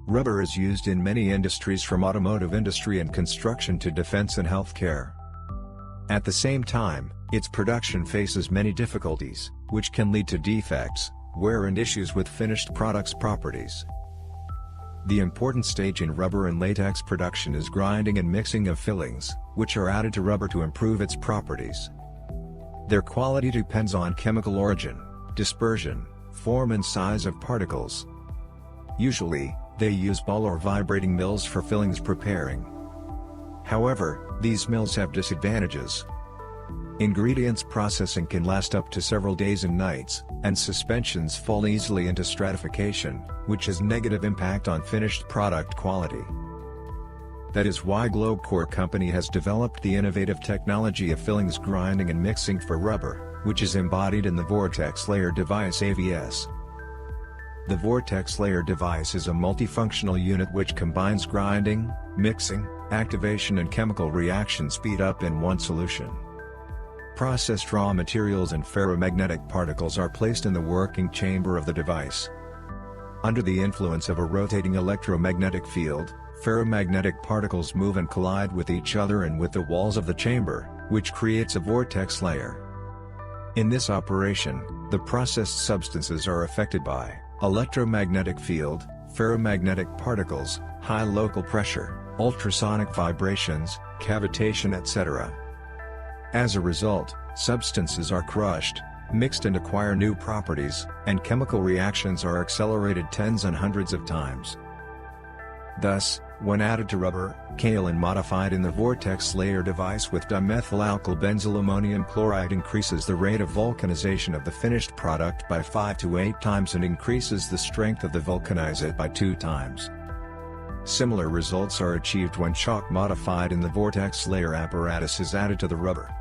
Rubber is used in many industries from automotive industry and construction to defense and healthcare. At the same time, its production faces many difficulties, which can lead to defects, wear and issues with finished products' properties. The important stage in rubber and latex production is grinding and mixing of fillings, which are added to rubber to improve its properties. Their quality depends on chemical origin, dispersion, form and size of particles. Usually, they use ball or vibrating mills for fillings preparing. However, these mills have disadvantages. Ingredients processing can last up to several days and nights, and suspensions fall easily into stratification, which has negative impact on finished product quality. That is why GlobeCore Company has developed the innovative technology of fillings grinding and mixing for rubber, which is embodied in the Vortex layer device AVS. The Vortex layer device is a multifunctional unit which combines grinding, mixing, activation and chemical reaction speed up in one solution. Processed raw materials and ferromagnetic particles are placed in the working chamber of the device. Under the influence of a rotating electromagnetic field, ferromagnetic particles move and collide with each other and with the walls of the chamber, which creates a vortex layer. In this operation, the processed substances are affected by electromagnetic field, ferromagnetic particles, high local pressure, ultrasonic vibrations, cavitation etc. As a result, substances are crushed, mixed and acquire new properties, and chemical reactions are accelerated tens and hundreds of times. Thus, when added to rubber, kaolin modified in the Vortex layer device with dimethylalkyl benzyl ammonium chloride increases the rate of vulcanization of the finished product by 5 to 8 times and increases the strength of the vulcanizate by 2 times. Similar results are achieved when chalk modified in the Vortex layer apparatus is added to the rubber.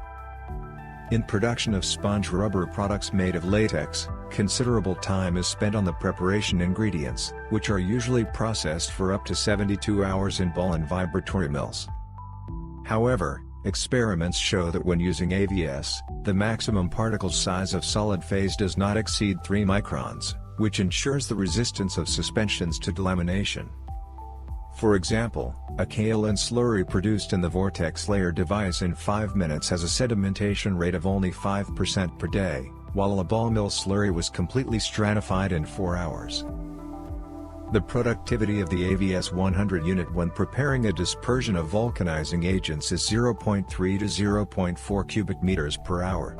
In production of sponge rubber products made of latex, considerable time is spent on the preparation ingredients, which are usually processed for up to 72 hours in ball and vibratory mills. However, experiments show that when using AVS, the maximum particle size of solid phase does not exceed 3 microns, which ensures the resistance of suspensions to delamination. For example, a kaolin slurry produced in the Vortex layer device in 5 minutes has a sedimentation rate of only 5% per day, while a ball mill slurry was completely stratified in 4 hours. The productivity of the AVS-100 unit when preparing a dispersion of vulcanizing agents is 0.3 to 0.4 cubic meters per hour.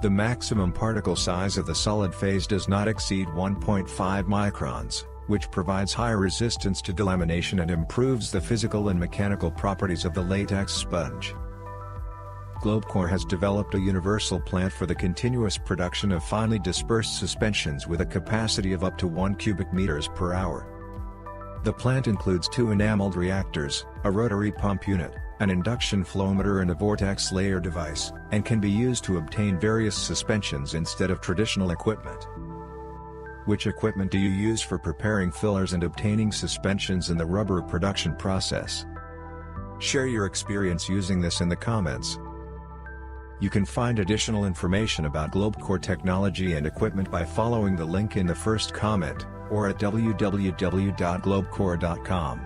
The maximum particle size of the solid phase does not exceed 1.5 microns, which provides high resistance to delamination and improves the physical and mechanical properties of the latex sponge. GlobeCore has developed a universal plant for the continuous production of finely dispersed suspensions with a capacity of up to 1 cubic meters per hour. The plant includes 2 enameled reactors, a rotary pump unit, an induction flowmeter and a Vortex layer device, and can be used to obtain various suspensions instead of traditional equipment. Which equipment do you use for preparing fillers and obtaining suspensions in the rubber production process? Share your experience using this in the comments. You can find additional information about GlobeCore technology and equipment by following the link in the first comment, or at www.globecore.com.